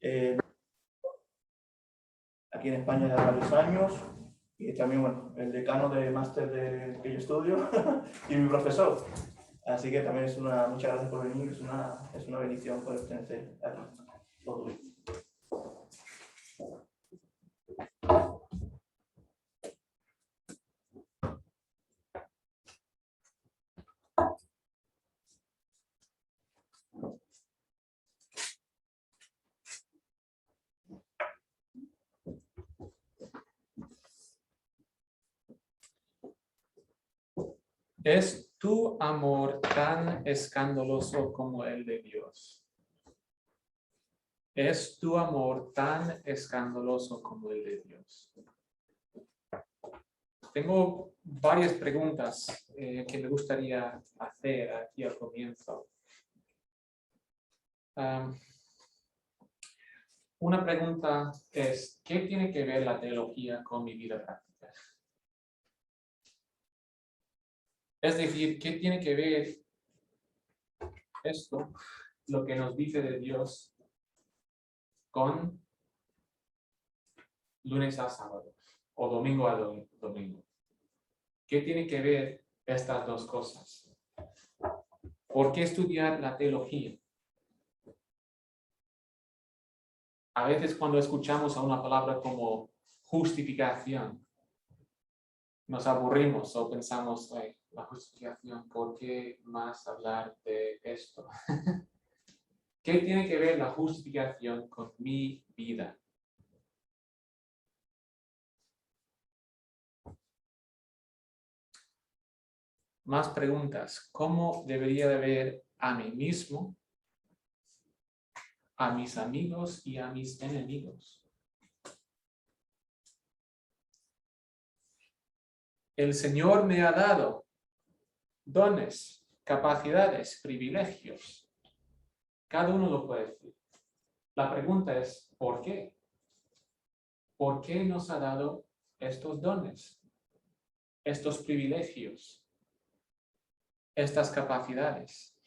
Eh, aquí en España ya varios años y también, bueno, el decano de máster que yo estudio y mi profesor. Así que también muchas gracias por venir, es una bendición poder tenerte aquí. Todo bien. ¿Es tu amor tan escandaloso como el de Dios? ¿Es tu amor tan escandaloso como el de Dios? Tengo varias preguntas que me gustaría hacer aquí al comienzo. Una pregunta es, ¿qué tiene que ver la teología con mi vida práctica? Es decir, ¿qué tiene que ver esto, lo que nos dice de Dios, con lunes a sábado o domingo a domingo? ¿Qué tiene que ver estas dos cosas? ¿Por qué estudiar la teología? A veces cuando escuchamos a una palabra como justificación, nos aburrimos o pensamos, la justificación, ¿por qué más hablar de esto? ¿Qué tiene que ver la justificación con mi vida? Más preguntas. ¿Cómo debería de ver a mí mismo, a mis amigos y a mis enemigos? El Señor me ha dado dones, capacidades, privilegios. Cada uno lo puede decir. La pregunta es, ¿por qué? ¿Por qué nos ha dado estos dones, estos privilegios, estas capacidades?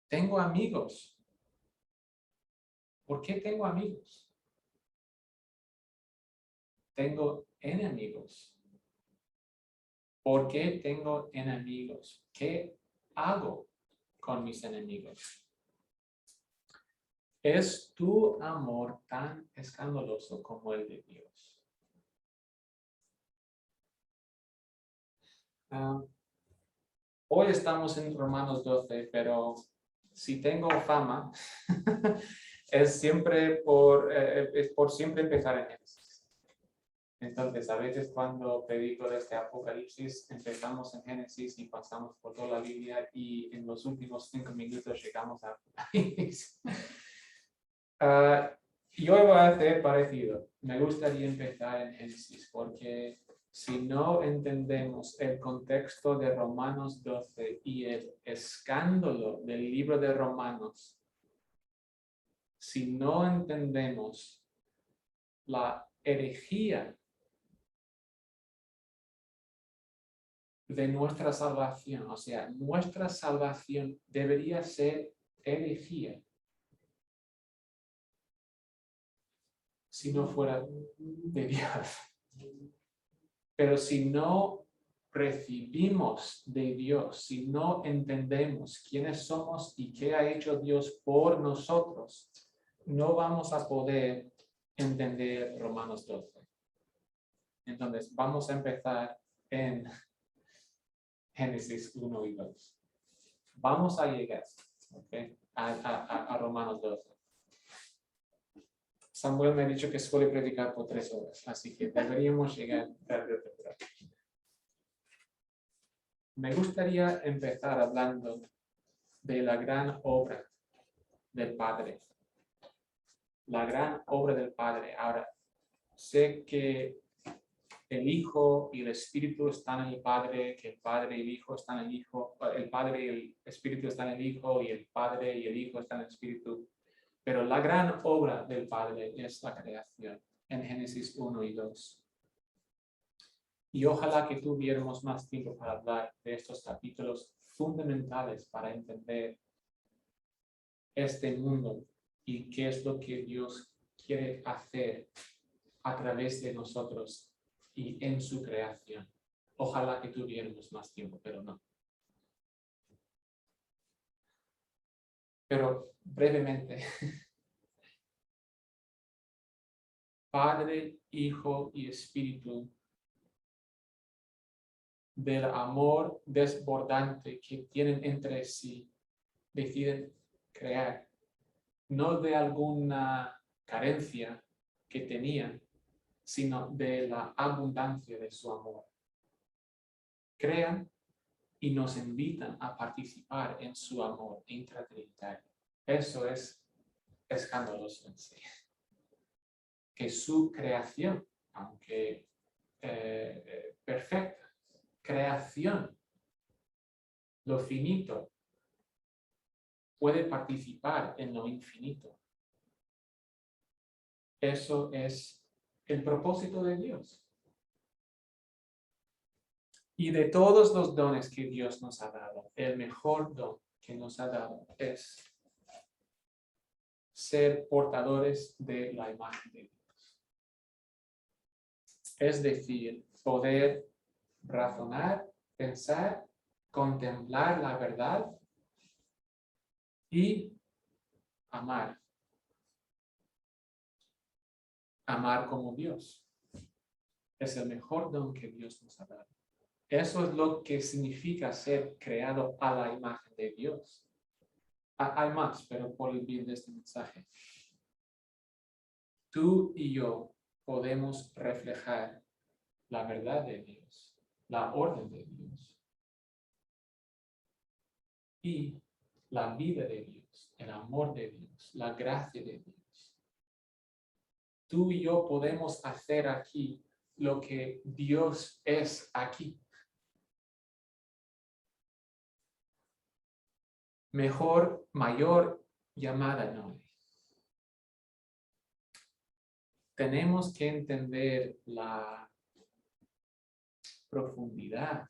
Tengo amigos. ¿Por qué tengo amigos? Tengo enemigos. ¿Por qué tengo enemigos? ¿Qué hago con mis enemigos? ¿Es tu amor tan escandaloso como el de Dios? Hoy estamos en Romanos 12, pero si tengo fama, es por siempre empezar en Génesis. Entonces, a veces cuando predico de este Apocalipsis, empezamos en Génesis y pasamos por toda la Biblia y en los últimos 5 minutos llegamos a Apocalipsis. Y hoy voy a hacer parecido. Me gustaría empezar en Génesis porque si no entendemos el contexto de Romanos 12 y el escándalo del libro de Romanos, si no entendemos la herejía de nuestra salvación, o sea, nuestra salvación debería ser herejía si no fuera de Dios. Pero si no recibimos de Dios, si no entendemos quiénes somos y qué ha hecho Dios por nosotros, no vamos a poder entender Romanos 12. Entonces, vamos a empezar en Génesis 1 y 2. Vamos a llegar, ¿okay? a Romanos 12. Samuel me ha dicho que suele predicar por 3 horas, así que deberíamos llegar tarde o temprano. Me gustaría empezar hablando de la gran obra del Padre. La gran obra del Padre. Ahora, sé que el Hijo y el Espíritu están en el Padre, que el Padre y el Hijo están en el Hijo, el Padre y el Espíritu están en el Hijo, y el Padre y el Hijo están en el Espíritu. Pero la gran obra del Padre es la creación, en Génesis 1 y 2. Y ojalá que tuviéramos más tiempo para hablar de estos capítulos fundamentales para entender este mundo y qué es lo que Dios quiere hacer a través de nosotros y en su creación. Ojalá que tuviéramos más tiempo, pero no. Pero brevemente, Padre, Hijo y Espíritu, del amor desbordante que tienen entre sí, deciden crear, no de alguna carencia que tenían, sino de la abundancia de su amor. Crean y nos invitan a participar en su amor intratrinitario. Eso es escandaloso en sí. Que su creación, aunque perfecta, creación, lo finito, puede participar en lo infinito. Eso es el propósito de Dios. Y de todos los dones que Dios nos ha dado, el mejor don que nos ha dado es ser portadores de la imagen de Dios. Es decir, poder razonar, pensar, contemplar la verdad y amar. Amar como Dios. Es el mejor don que Dios nos ha dado. Eso es lo que significa ser creado a la imagen de Dios. Hay más, pero por el bien de este mensaje. Tú y yo podemos reflejar la verdad de Dios, la orden de Dios y la vida de Dios, el amor de Dios, la gracia de Dios. Tú y yo podemos hacer aquí lo que Dios es aquí. Mejor, mayor llamada no hay. Tenemos que entender la profundidad,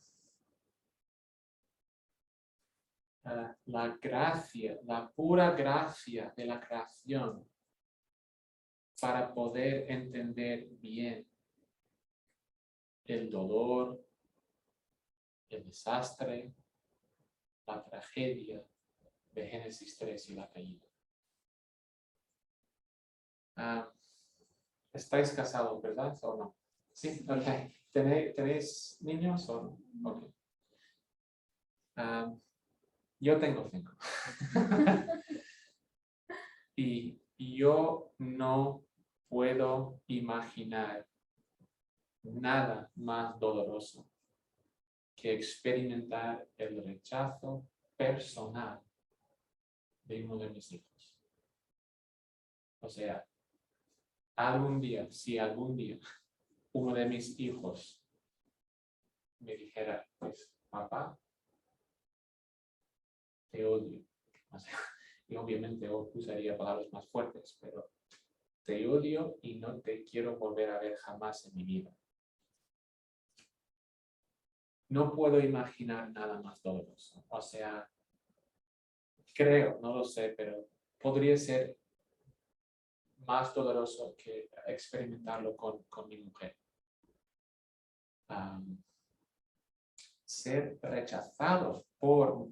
la gracia, la pura gracia de la creación para poder entender bien el dolor, el desastre, la tragedia de Génesis 3 y la caída. ¿Estáis casados, verdad? ¿O no? Sí, ok. ¿Tenéis niños o no? Ok. Yo tengo 5. y yo no puedo imaginar nada más doloroso que experimentar el rechazo personal de uno de mis hijos. O sea, si algún día uno de mis hijos me dijera, pues, papá, te odio. O sea, y obviamente usaría palabras más fuertes, pero te odio y no te quiero volver a ver jamás en mi vida. No puedo imaginar nada más doloroso. O sea, creo, no lo sé, pero podría ser más doloroso que experimentarlo con mi mujer. Ser rechazado por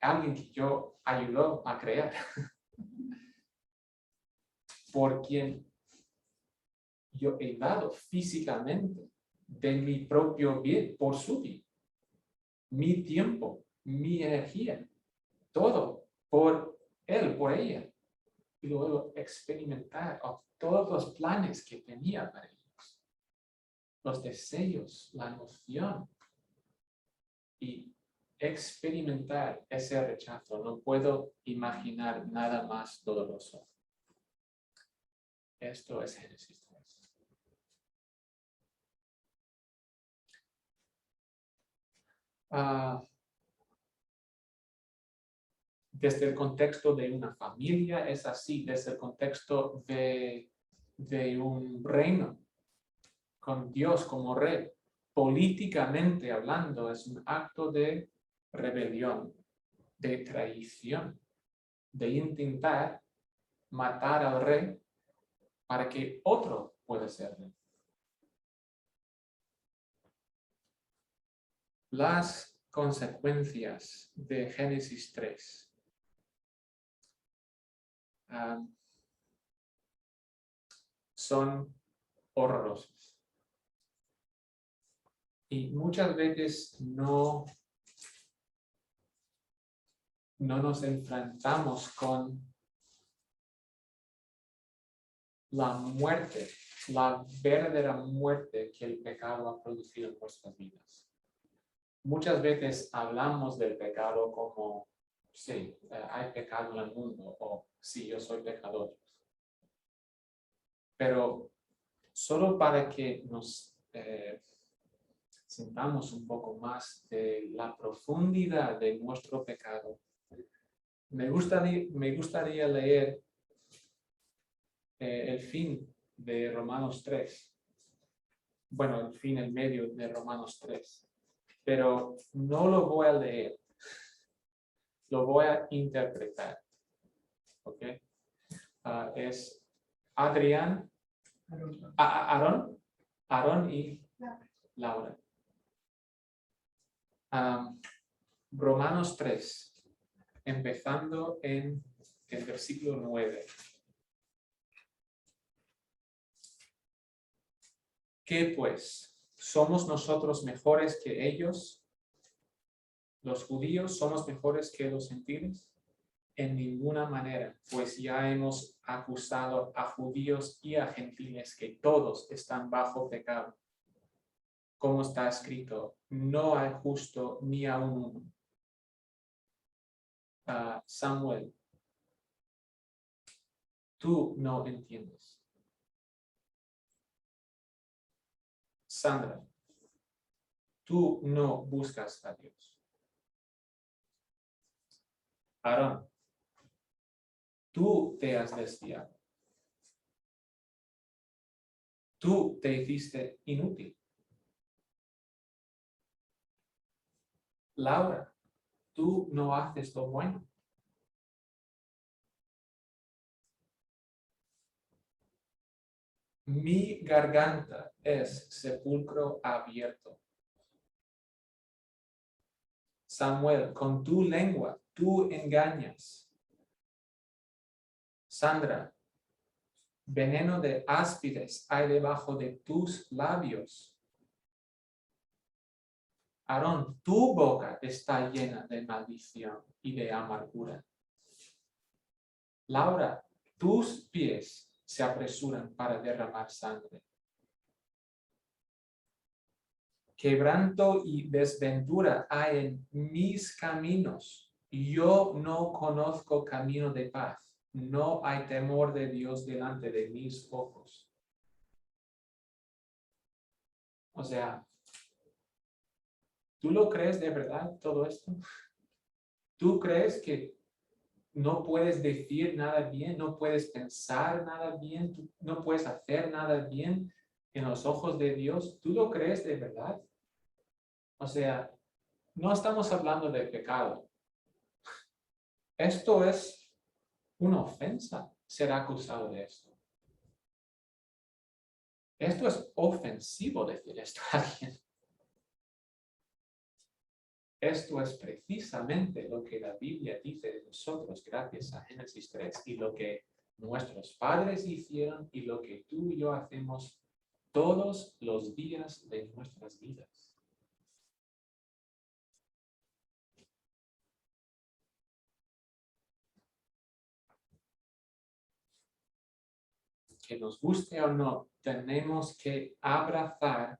alguien que yo ayudó a crear, por quien yo he dado físicamente de mi propio bien, por su bien, mi tiempo, mi energía, todo por él, por ella. Y luego experimentar todos los planes que tenía para ellos, los deseos, la emoción, y experimentar ese rechazo. No puedo imaginar nada más doloroso. Esto es Génesis 3. Desde el contexto de una familia es así, desde el contexto de un reino con Dios como rey, políticamente hablando, es un acto de rebelión, de traición, de intentar matar al rey para que otro pueda ser rey. Las consecuencias de Génesis 3 son horrorosas. Y muchas veces no nos enfrentamos con la muerte, la verdadera muerte que el pecado ha producido en nuestras vidas. Muchas veces hablamos del pecado como, sí, hay pecado en el mundo, o sí, yo soy pecador. Pero solo para que nos sintamos un poco más de la profundidad de nuestro pecado, me gustaría leer el fin de Romanos 3. Bueno, el fin, el medio de Romanos 3. Pero no lo voy a leer. Lo voy a interpretar. ¿Ok? Es Adrián, Aarón y Laura. Romanos 3, empezando en el versículo 9. ¿Qué pues? ¿Somos nosotros mejores que ellos? ¿Los judíos somos mejores que los gentiles? En ninguna manera, pues ya hemos acusado a judíos y a gentiles que todos están bajo pecado. Como está escrito, no hay justo ni aun uno. Samuel, tú no entiendes. Sandra, tú no buscas a Dios. Aarón, tú te has desviado. Tú te hiciste inútil. Laura, tú no haces lo bueno. Mi garganta es sepulcro abierto. Samuel, con tu lengua tú engañas. Sandra, veneno de áspides hay debajo de tus labios. Aarón, tu boca está llena de maldición y de amargura. Laura, tus pies se apresuran para derramar sangre. Quebranto y desventura hay en mis caminos. Yo no conozco camino de paz. No hay temor de Dios delante de mis ojos. O sea, ¿tú lo crees de verdad todo esto? ¿Tú crees que no puedes decir nada bien, no puedes pensar nada bien, tú no puedes hacer nada bien en los ojos de Dios? ¿Tú lo crees de verdad? O sea, no estamos hablando de pecado. Esto es una ofensa, ser acusado de esto. Esto es ofensivo decir esto a alguien. Esto es precisamente lo que la Biblia dice de nosotros gracias a Génesis 3 y lo que nuestros padres hicieron y lo que tú y yo hacemos todos los días de nuestras vidas. Que nos guste o no, tenemos que abrazar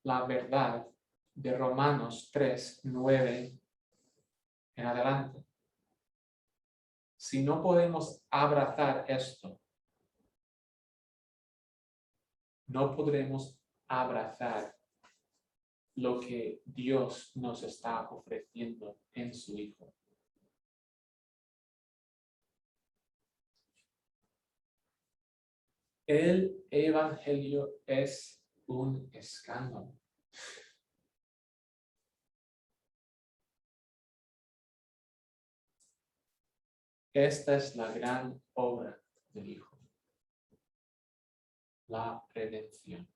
la verdad de Romanos 3, 9 en adelante. Si no podemos abrazar esto, no podremos abrazar lo que Dios nos está ofreciendo en su Hijo. El Evangelio es un escándalo. Esta es la gran obra del Hijo, la redención.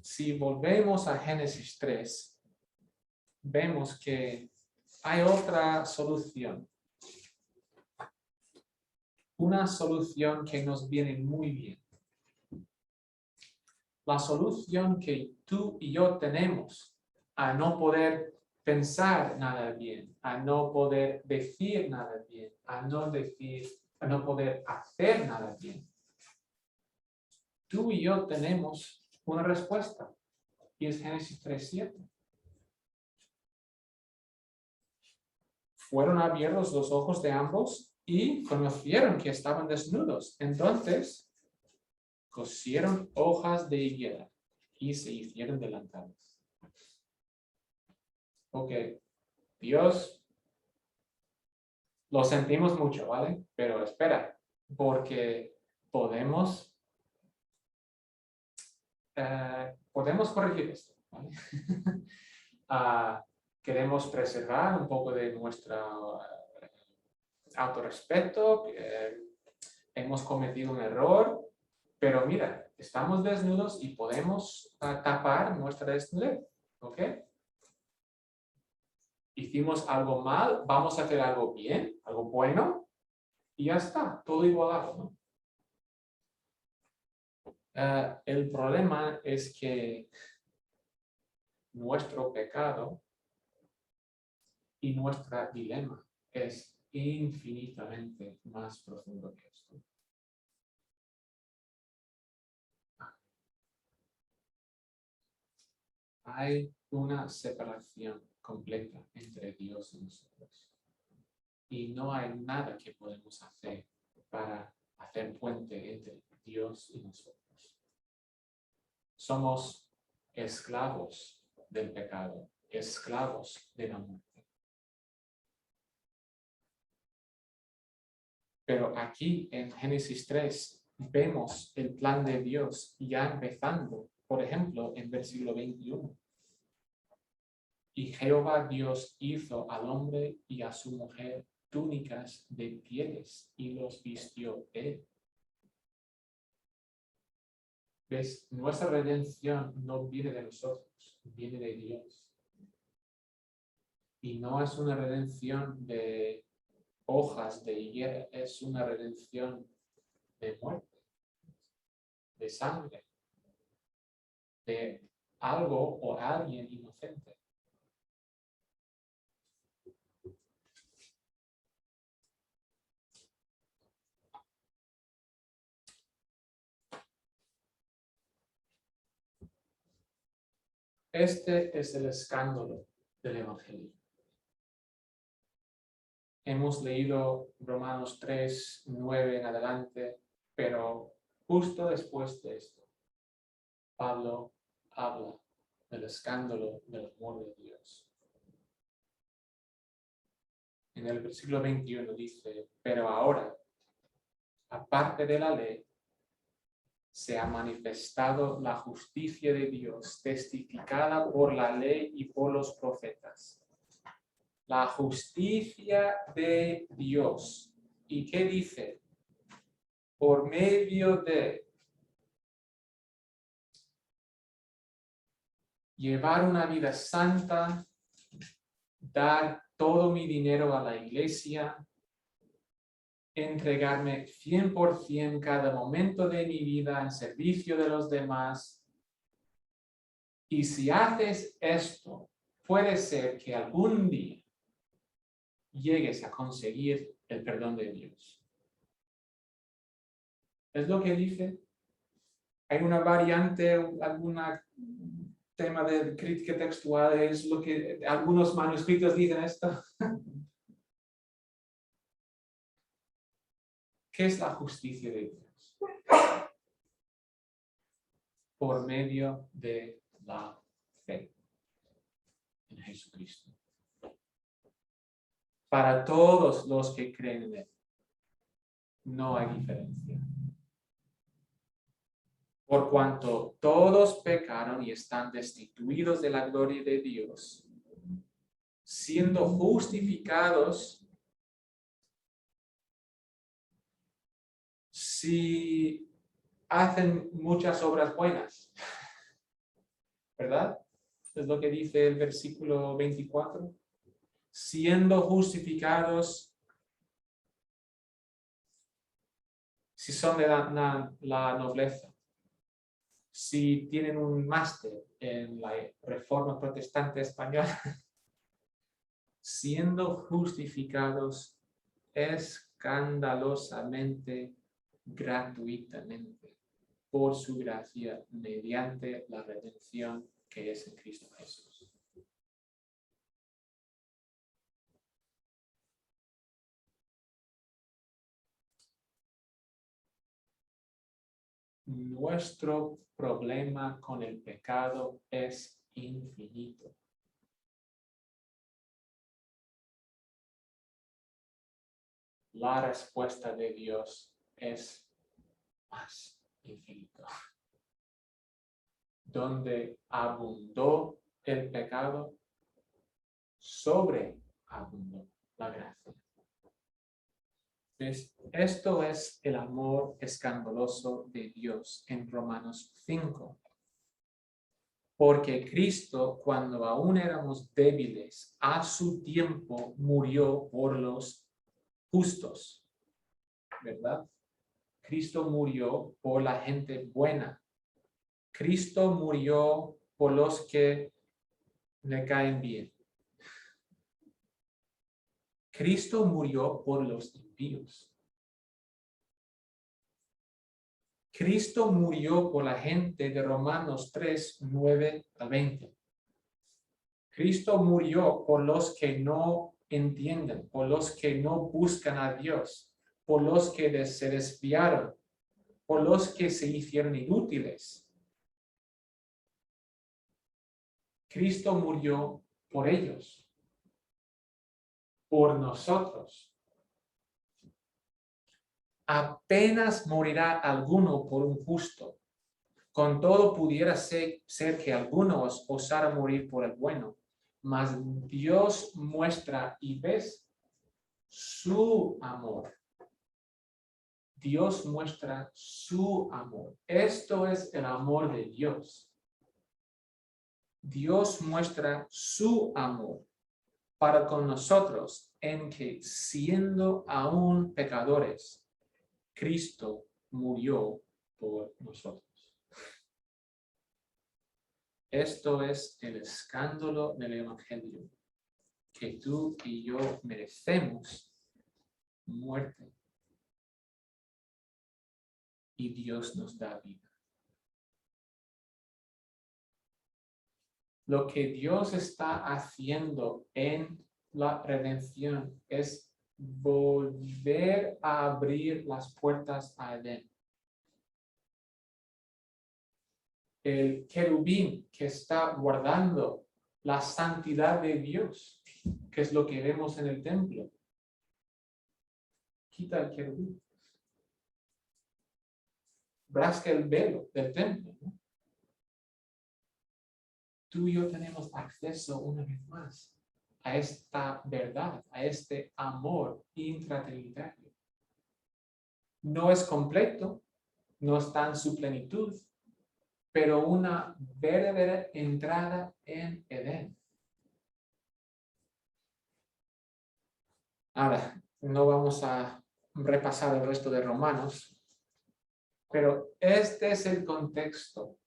Si volvemos a Génesis 3, vemos que hay otra solución. Una solución que nos viene muy bien. La solución que tú y yo tenemos a no poder pensar nada bien, a no poder decir nada bien, a no poder hacer nada bien. Tú y yo tenemos una respuesta y es Génesis 3:7. Fueron abiertos los ojos de ambos y conocieron que estaban desnudos. Entonces cosieron hojas de higuera y se hicieron delantales. Ok, Dios, lo sentimos mucho, ¿vale? Pero espera, porque podemos corregir esto, ¿vale? Queremos preservar un poco de nuestro autorrespeto, hemos cometido un error, pero mira, estamos desnudos y podemos tapar nuestra desnudez, ¿ok? Hicimos algo mal, vamos a hacer algo bien, algo bueno, y ya está, todo igualado, ¿no? El problema es que nuestro pecado y nuestro dilema es infinitamente más profundo que esto. Hay una separación completa entre Dios y nosotros. Y no hay nada que podemos hacer para hacer puente entre Dios y nosotros. Somos esclavos del pecado, esclavos de la muerte. Pero aquí en Génesis 3 vemos el plan de Dios ya empezando, por ejemplo, en versículo 21. Y Jehová Dios hizo al hombre y a su mujer túnicas de pieles y los vistió él. ¿Ves? Nuestra redención no viene de nosotros, viene de Dios. Y no es una redención de hojas de higuera, es una redención de muerte, de sangre, de algo o alguien inocente. Este es el escándalo del Evangelio. Hemos leído Romanos 3:9 en adelante, pero justo después de esto, Pablo habla del escándalo del amor de Dios. En el versículo 21 dice, pero ahora, aparte de la ley, se ha manifestado la justicia de Dios, testificada por la ley y por los profetas. La justicia de Dios. ¿Y qué dice? Por medio de llevar una vida santa, dar todo mi dinero a la iglesia, entregarme 100% cada momento de mi vida en servicio de los demás. Y si haces esto, puede ser que algún día llegues a conseguir el perdón de Dios. ¿Es lo que dice? ¿Hay una variante, algún tema de crítica textual? ¿Es lo que algunos manuscritos dicen esto? ¿Qué es la justicia de Dios? Por medio de la fe en Jesucristo. Para todos los que creen en él, no hay diferencia. Por cuanto todos pecaron y están destituidos de la gloria de Dios, siendo justificados si hacen muchas obras buenas, ¿verdad? Es lo que dice el versículo 24. Siendo justificados si son de la nobleza, si tienen un máster en la Reforma Protestante Española, siendo justificados escandalosamente, gratuitamente, por su gracia, mediante la redención que es en Cristo Jesús. Nuestro problema con el pecado es infinito. La respuesta de Dios es más infinito. Donde abundó el pecado, sobreabundó la gracia. Esto es el amor escandaloso de Dios en Romanos 5. Porque Cristo, cuando aún éramos débiles, a su tiempo murió por los justos, ¿verdad? Cristo murió por la gente buena. Cristo murió por los que le caen bien. Cristo murió por los impíos. Cristo murió por la gente de Romanos 3, 9 a 20. Cristo murió por los que no entienden, por los que no buscan a Dios, por los que se desviaron, por los que se hicieron inútiles. Cristo murió por ellos, por nosotros. Apenas morirá alguno por un justo. Con todo pudiera ser que algunos osaran morir por el bueno, mas Dios muestra y ves su amor. Dios muestra su amor. Esto es el amor de Dios. Dios muestra su amor para con nosotros en que, siendo aún pecadores, Cristo murió por nosotros. Esto es el escándalo del Evangelio, que tú y yo merecemos muerte y Dios nos da vida. Lo que Dios está haciendo en la redención es volver a abrir las puertas a Edén. El querubín que está guardando la santidad de Dios, que es lo que vemos en el templo, quita el querubín, rasca el velo del templo, ¿no? Tú y yo tenemos acceso una vez más a esta verdad, a este amor intratrinitario. No es completo, no está en su plenitud, pero una verdadera entrada en Edén. Ahora, no vamos a repasar el resto de Romanos, pero este es el contexto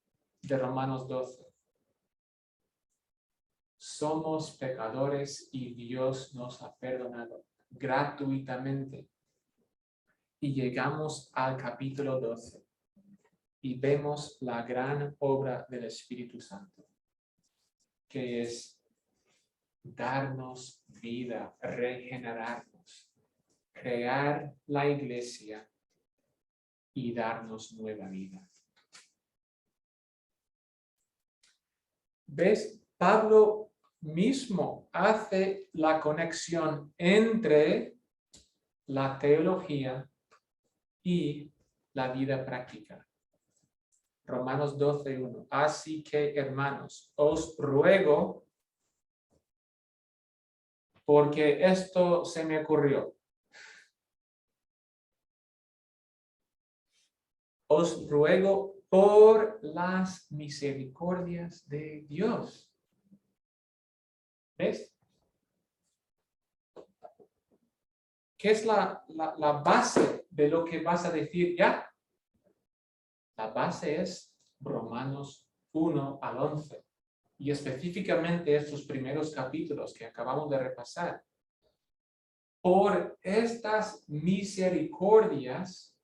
de Romanos 12. Somos pecadores y Dios nos ha perdonado gratuitamente. Y llegamos al capítulo 12 y vemos la gran obra del Espíritu Santo, que es darnos vida, regenerarnos, crear la iglesia y darnos nueva vida. ¿Ves? Pablo mismo hace la conexión entre la teología y la vida práctica. Romanos 12:1. Así que, hermanos, os ruego porque esto se me ocurrió. Os ruego por las misericordias de Dios. ¿Ves? ¿Qué es la base de lo que vas a decir ya? La base es Romanos 1 al 11. Y específicamente estos primeros capítulos que acabamos de repasar. Por estas misericordias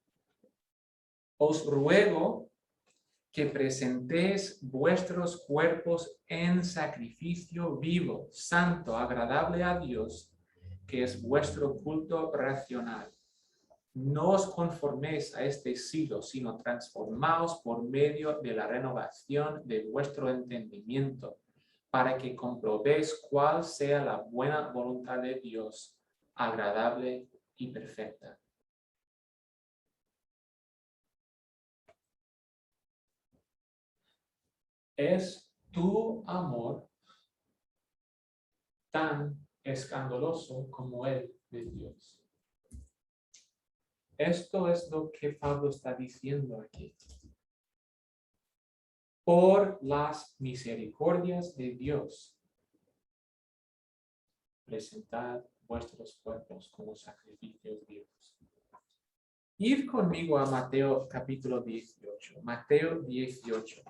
os ruego que presentéis vuestros cuerpos en sacrificio vivo, santo, agradable a Dios, que es vuestro culto racional. No os conforméis a este siglo, sino transformaos por medio de la renovación de vuestro entendimiento, para que comprobéis cuál sea la buena voluntad de Dios, agradable y perfecta. ¿Es tu amor tan escandaloso como el de Dios? Esto es lo que Pablo está diciendo aquí. Por las misericordias de Dios, presentad vuestros cuerpos como sacrificios vivos. Id conmigo a Mateo capítulo 18. Mateo 18.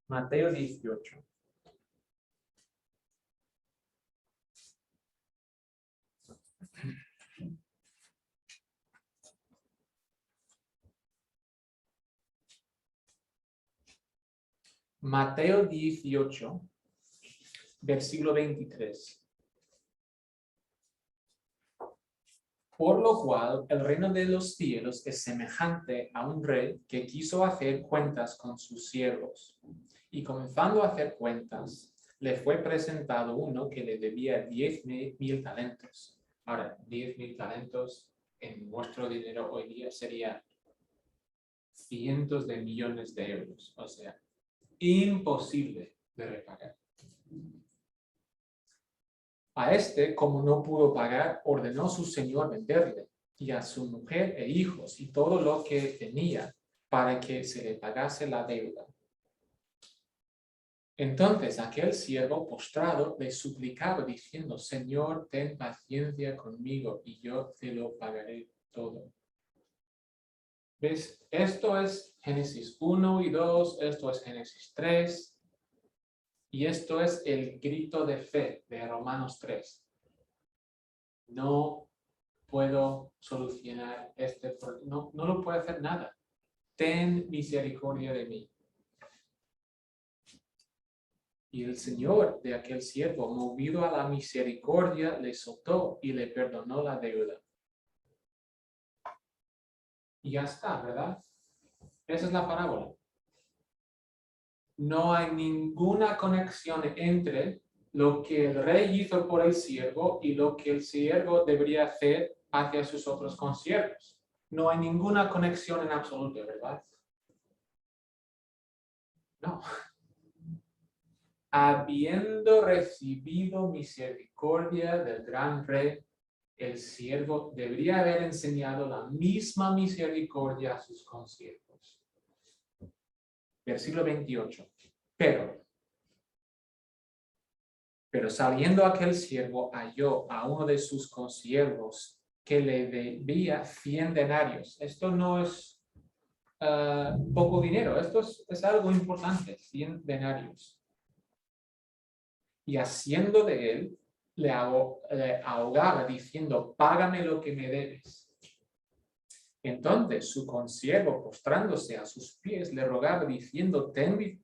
Mateo 18. Mateo 18, versículo 23. Por lo cual el reino de los cielos es semejante a un rey que quiso hacer cuentas con sus siervos. Y comenzando a hacer cuentas, le fue presentado uno que le debía 10,000 talentos. Ahora, 10,000 talentos en nuestro dinero hoy día sería cientos de millones de euros. O sea, imposible de repagar. A este, como no pudo pagar, ordenó su señor venderle, y a su mujer e hijos, y todo lo que tenía, para que se le pagase la deuda. Entonces aquel siervo postrado le suplicaba, diciendo: Señor, ten paciencia conmigo, y yo te lo pagaré todo. ¿Ves? Esto es Génesis 1 y 2, esto es Génesis 3, y esto es el grito de fe de Romanos 3. No puedo solucionar este problema, no lo puedo hacer nada. Ten misericordia de mí. Y el Señor de aquel siervo, movido a la misericordia, le soltó y le perdonó la deuda. Y ya está, ¿verdad? Esa es la parábola. No hay ninguna conexión entre lo que el rey hizo por el siervo y lo que el siervo debería hacer hacia sus otros consiervos. No hay ninguna conexión en absoluto, ¿verdad? No. Habiendo recibido misericordia del gran rey, el siervo debería haber enseñado la misma misericordia a sus consiervos. Versículo 28. Pero saliendo aquel siervo, halló a uno de sus consiervos que le debía 100 denarios. Esto no es poco dinero, esto es algo importante, 100 denarios. Y haciendo de él, le ahogaba diciendo: págame lo que me debes. Entonces su consiervo, postrándose a sus pies, le rogaba diciendo: ten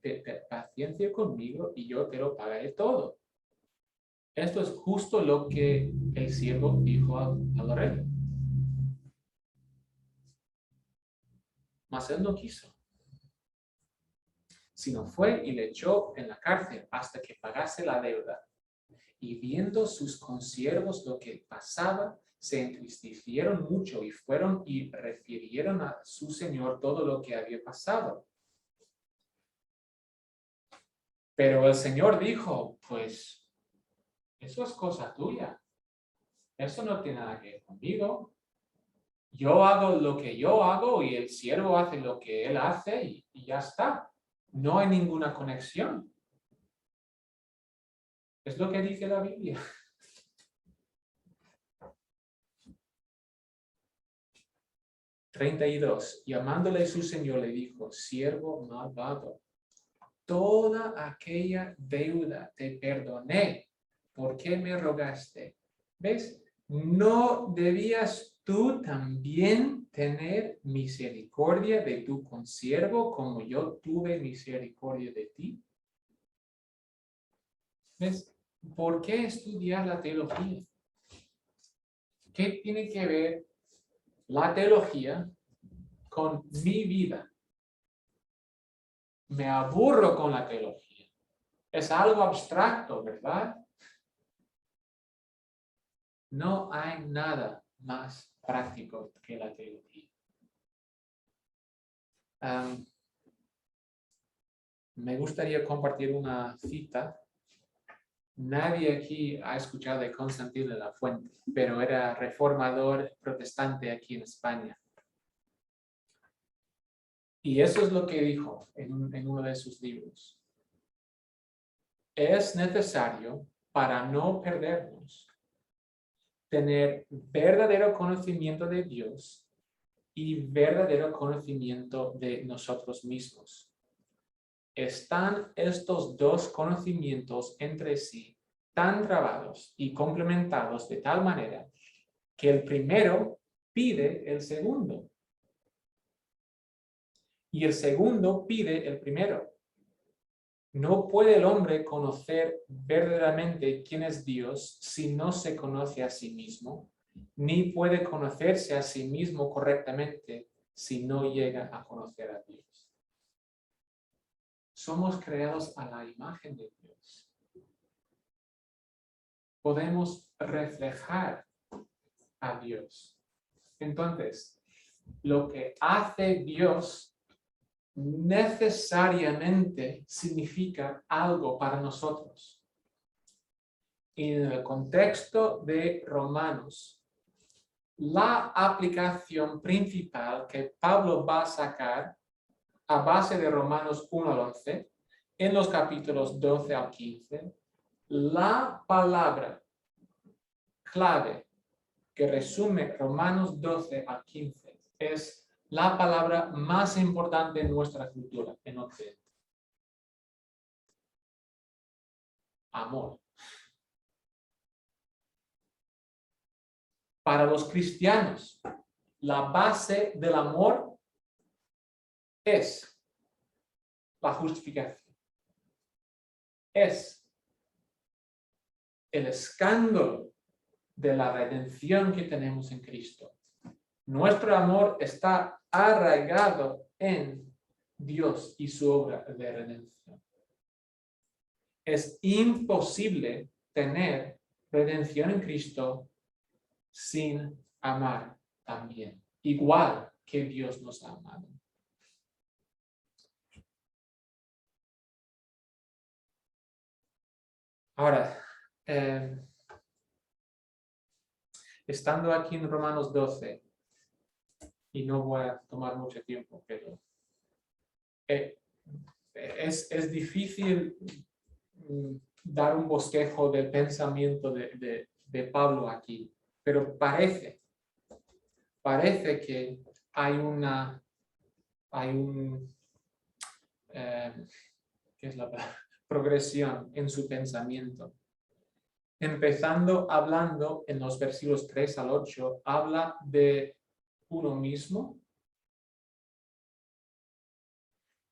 paciencia conmigo y yo te lo pagaré todo. Esto es justo lo que el siervo dijo al rey. Mas él no quiso, sino fue y le echó en la cárcel hasta que pagase la deuda. Y viendo sus consiervos lo que pasaba, se entristecieron mucho y fueron y refirieron a su señor todo lo que había pasado. Pero el señor dijo: pues eso es cosa tuya. Eso no tiene nada que ver conmigo. Yo hago lo que yo hago y el siervo hace lo que él hace y ya está. No hay ninguna conexión. Es lo que dice la Biblia. Llamándole su señor le dijo, siervo malvado, toda aquella deuda te perdoné. ¿Por qué me rogaste? ¿Ves? ¿No debías tú también tener misericordia de tu consiervo como yo tuve misericordia de ti? ¿Ves? ¿Por qué estudiar la teología? ¿Qué tiene que ver la teología con mi vida? Me aburro con la teología. Es algo abstracto, ¿verdad? No hay nada más práctico que la teología. Me gustaría compartir una cita. Nadie aquí ha escuchado de Constantino de la Fuente, pero era reformador protestante aquí en España. Y eso es lo que dijo en uno de sus libros. Es necesario, para no perdernos, tener verdadero conocimiento de Dios y verdadero conocimiento de nosotros mismos. Están estos dos conocimientos entre sí tan trabados y complementados de tal manera que el primero pide el segundo y el segundo pide el primero. No puede el hombre conocer verdaderamente quién es Dios si no se conoce a sí mismo, ni puede conocerse a sí mismo correctamente si no llega a conocer a Dios. Somos creados a la imagen de Dios. Podemos reflejar a Dios. Entonces, lo que hace Dios necesariamente significa algo para nosotros. Y en el contexto de Romanos, la aplicación principal que Pablo va a sacar a base de Romanos 1 al 11, en los capítulos 12 al 15, la palabra clave que resume Romanos 12 al 15 es la palabra más importante en nuestra cultura, en Occidente. Amor. Para los cristianos, la base del amor es la justificación. Es el escándalo de la redención que tenemos en Cristo. Nuestro amor está arraigado en Dios y su obra de redención. Es imposible tener redención en Cristo sin amar también, igual que Dios nos ha amado. Ahora, estando aquí en Romanos 12, y no voy a tomar mucho tiempo, pero es difícil dar un bosquejo del pensamiento de Pablo aquí, pero parece que hay ¿qué es la palabra? Progresión en su pensamiento. Empezando hablando en los versículos 3 al 8, habla de uno mismo.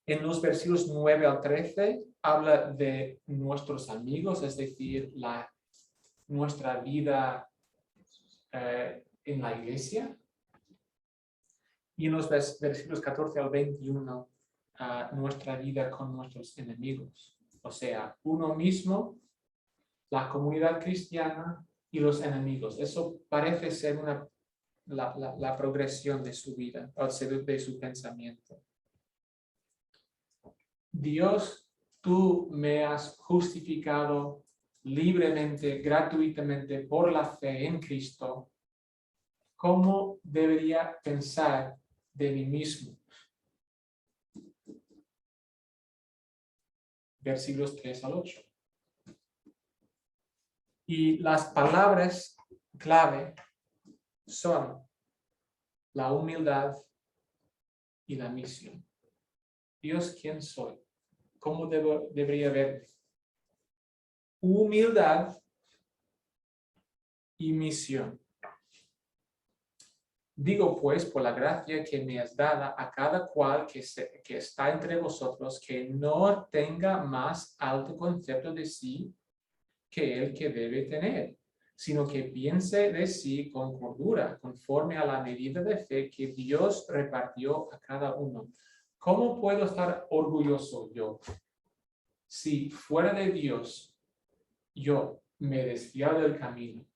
En los versículos 9 al 13 habla de nuestros amigos, es decir, nuestra vida en la iglesia. Y en los versículos 14 al 21, nuestra vida con nuestros enemigos. O sea, uno mismo, la comunidad cristiana y los enemigos. Eso parece ser la progresión de su vida, o sea, de su pensamiento. Dios, tú me has justificado libremente, gratuitamente, por la fe en Cristo, ¿cómo debería pensar de mí mismo? Versículos 3 al 8. Y las palabras clave son la humildad y la misión. Dios, ¿quién soy? ¿Cómo debería verme? Humildad y misión. Digo pues, por la gracia que me es dada a cada cual que está entre vosotros, que no tenga más alto concepto de sí que el que debe tener, sino que piense de sí con cordura, conforme a la medida de fe que Dios repartió a cada uno. ¿Cómo puedo estar orgulloso yo? Si fuera de Dios, yo me desviara del camino,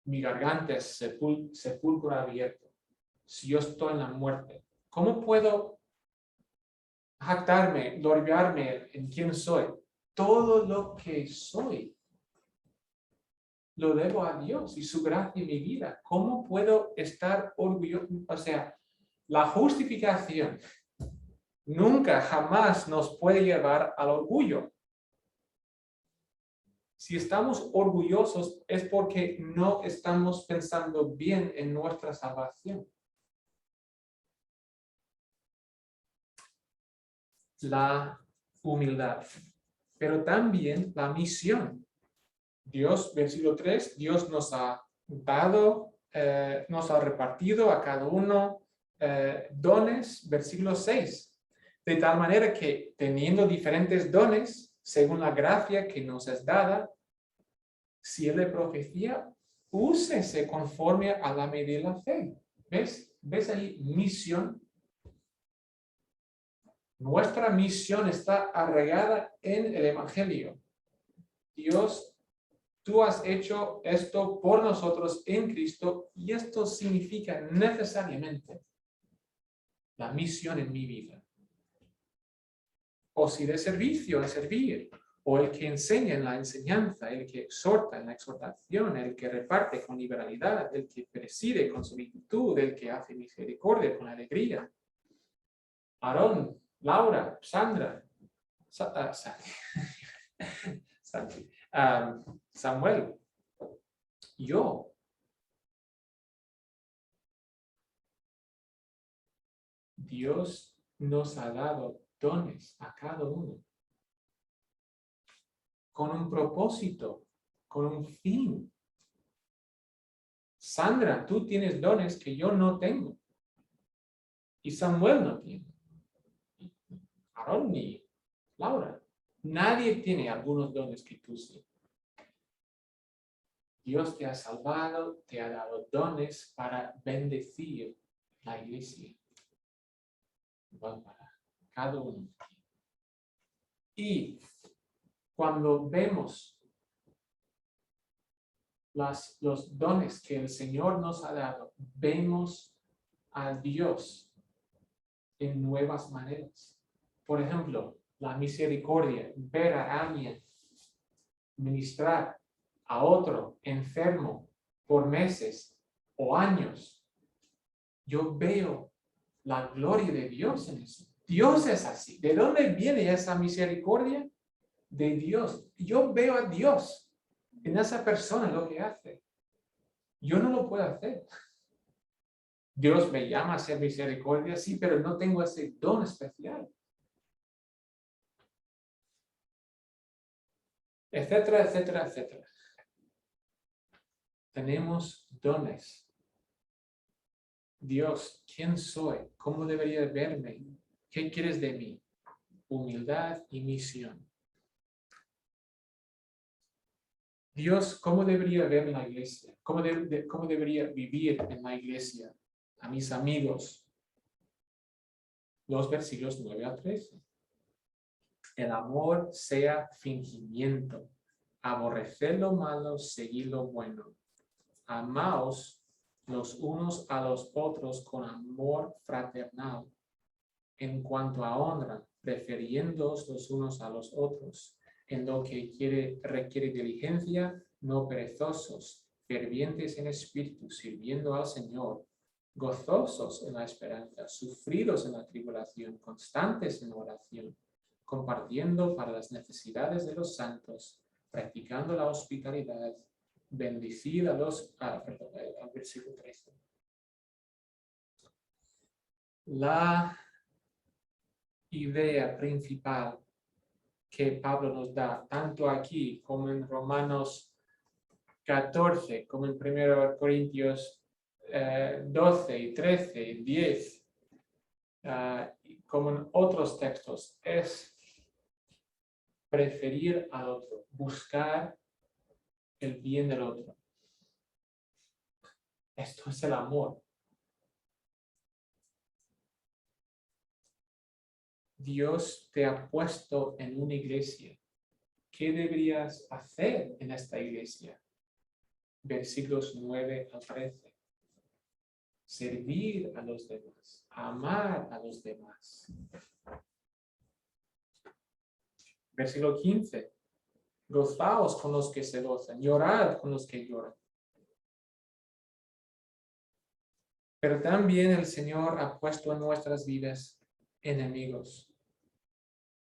mi garganta es sepulcro abierto, si yo estoy en la muerte, ¿cómo puedo jactarme, gloriarme en quién soy? Todo lo que soy lo debo a Dios y su gracia en mi vida. ¿Cómo puedo estar orgulloso? O sea, la justificación nunca, jamás nos puede llevar al orgullo. Si estamos orgullosos es porque no estamos pensando bien en nuestra salvación. La humildad, pero también la misión. Dios, versículo 3, Dios nos ha dado, nos ha repartido a cada uno dones, versículo 6, de tal manera que teniendo diferentes dones, según la gracia que nos es dada, si es de profecía, úsese conforme a la medida de la fe. ¿Ves? ¿Ves ahí misión? Nuestra misión está arraigada en el Evangelio. Dios, tú has hecho esto por nosotros en Cristo y esto significa necesariamente la misión en mi vida. O si de servicio, de servir, o el que enseña en la enseñanza, el que exhorta en la exhortación, el que reparte con liberalidad, el que preside con solicitud, el que hace misericordia con alegría. Aarón, Laura, Sandra, Samuel, yo. Dios nos ha dado dones a cada uno con un propósito, con un fin. Sandra, tú tienes dones que yo no tengo y Samuel no tiene. Aarón ni Laura. Nadie tiene algunos dones que tú sí. Dios te ha salvado, te ha dado dones para bendecir la iglesia. Igual para cada uno. Y cuando vemos los dones que el Señor nos ha dado, vemos a Dios en nuevas maneras. Por ejemplo, la misericordia, ver a alguien ministrar a otro enfermo por meses o años. Yo veo la gloria de Dios en eso. Dios es así. ¿De dónde viene esa misericordia? De Dios. Yo veo a Dios en esa persona lo que hace. Yo no lo puedo hacer. Dios me llama a hacer misericordia, sí, pero no tengo ese don especial. Etcétera, etcétera, etcétera. Tenemos dones. Dios, ¿quién soy? ¿Cómo debería verme? ¿Qué quieres de mí? Humildad y misión. Dios, ¿cómo debería ver en la iglesia? ¿Cómo debería vivir en la iglesia? A mis amigos. Los versículos 9 a 13. El amor sea fingimiento. Aborreced lo malo, seguid lo bueno. Amaos los unos a los otros con amor fraternal. En cuanto a honra, prefiriéndoos los unos a los otros. en lo que requiere diligencia, no perezosos, fervientes en espíritu, sirviendo al Señor, gozosos en la esperanza, sufridos en la tribulación, constantes en oración, compartiendo para las necesidades de los santos, practicando la hospitalidad, bendecid a los... al versículo 13. La idea principal que Pablo nos da, tanto aquí como en Romanos 14, como en 1 Corintios 12 y 13 y 10, como en otros textos, es preferir al otro, buscar el bien del otro. Esto es el amor. Dios te ha puesto en una iglesia. ¿Qué deberías hacer en esta iglesia? Versículos 9 al 13. Servir a los demás, amar a los demás. Versículo 15. Gozaos con los que se gozan, llorad con los que lloran. Pero también el Señor ha puesto en nuestras vidas enemigos.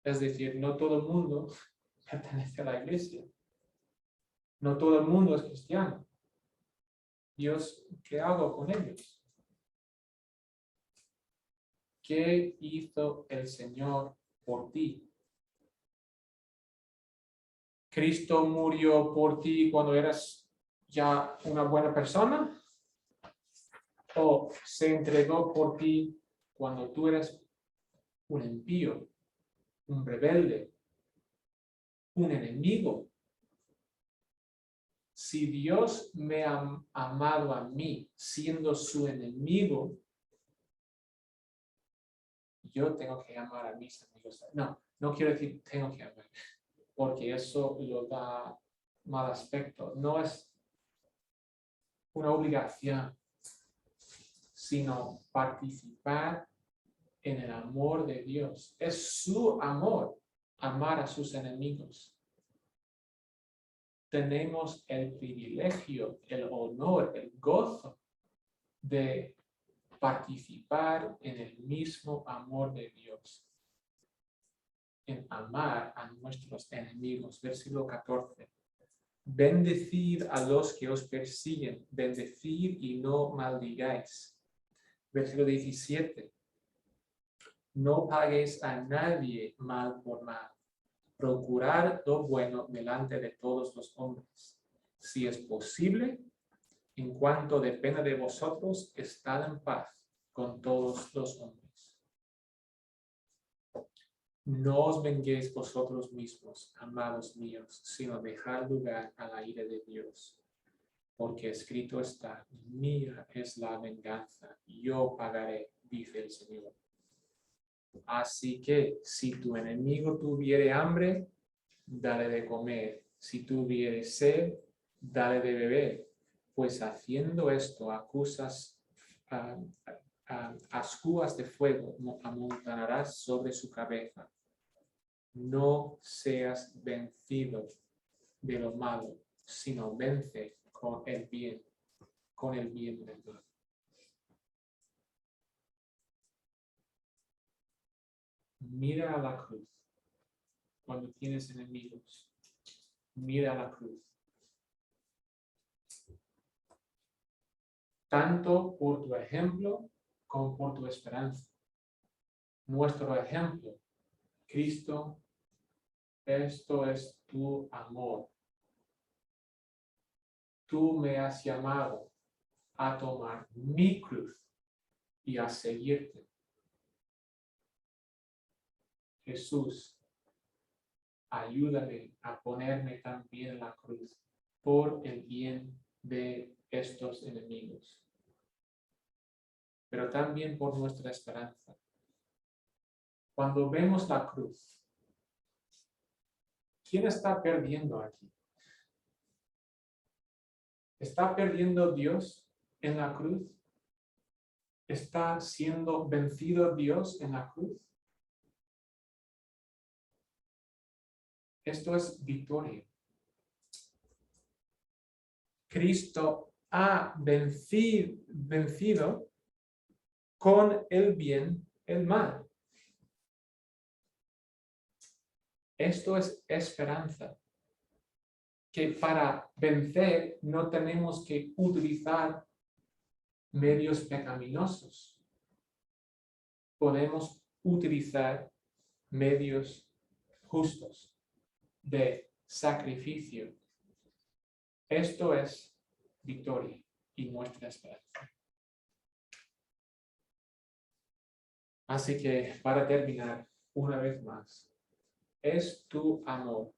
Es decir, no todo el mundo pertenece a la iglesia. No todo el mundo es cristiano. Dios, ¿qué hago con ellos? ¿Qué hizo el Señor por ti? ¿Cristo murió por ti cuando eras ya una buena persona? ¿O se entregó por ti cuando tú eras un impío, un rebelde, un enemigo? Si Dios me ha amado a mí siendo su enemigo, yo tengo que amar a mis amigos. No quiero decir tengo que amar, porque eso lo da mal aspecto. No es una obligación, sino participar en el amor de Dios. Es su amor amar a sus enemigos. Tenemos el privilegio, el honor, el gozo de participar en el mismo amor de Dios, en amar a nuestros enemigos. Versículo 14. Bendecid a los que os persiguen, bendecid y no maldigáis. Versículo 17. No paguéis a nadie mal por mal. Procurad lo bueno delante de todos los hombres. Si es posible, en cuanto dependa de vosotros, estad en paz con todos los hombres. No os venguéis vosotros mismos, amados míos, sino dejad lugar a la ira de Dios. Porque escrito está, mía es la venganza, yo pagaré, dice el Señor. Así que si tu enemigo tuviere hambre, dale de comer. Si tuviere sed, dale de beber. Pues haciendo esto, ascuas de fuego amontonarás sobre su cabeza. No seas vencido de lo malo, sino vence con el bien del mal. Mira a la cruz. Cuando tienes enemigos, mira a la cruz. Tanto por tu ejemplo como por tu esperanza. Nuestro ejemplo, Cristo, esto es tu amor. Tú me has llamado a tomar mi cruz y a seguirte. Jesús, ayúdame a ponerme también en la cruz por el bien de estos enemigos, pero también por nuestra esperanza. Cuando vemos la cruz, ¿quién está perdiendo aquí? ¿Está perdiendo Dios en la cruz? ¿Está siendo vencido Dios en la cruz? Esto es victoria. Cristo ha vencido con el bien el mal. Esto es esperanza. Que para vencer no tenemos que utilizar medios pecaminosos. Podemos utilizar medios justos de sacrificio. Esto es victoria y nuestra esperanza. Así que para terminar, una vez más, ¿es tu amor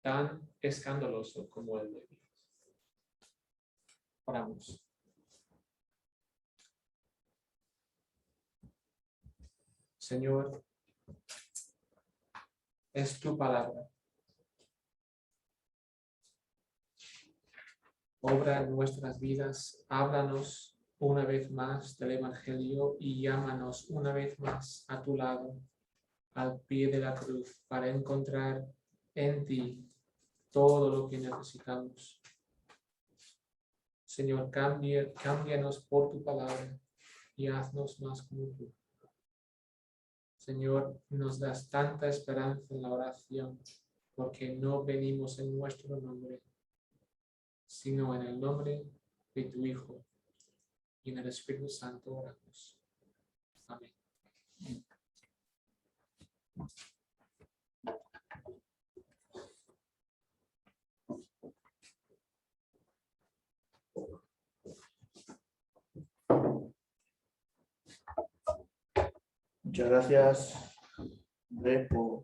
tan escandaloso como el de Dios? Oramos. Señor, es tu palabra. Obra en nuestras vidas, háblanos una vez más del Evangelio y llámanos una vez más a tu lado, al pie de la cruz, para encontrar en ti todo lo que necesitamos. Señor, cámbianos por tu palabra y haznos más como tú. Señor, nos das tanta esperanza en la oración, porque no venimos en nuestro nombre, sino en el nombre de tu Hijo y en el Espíritu Santo oramos. Amén. Muchas gracias, Andrés, por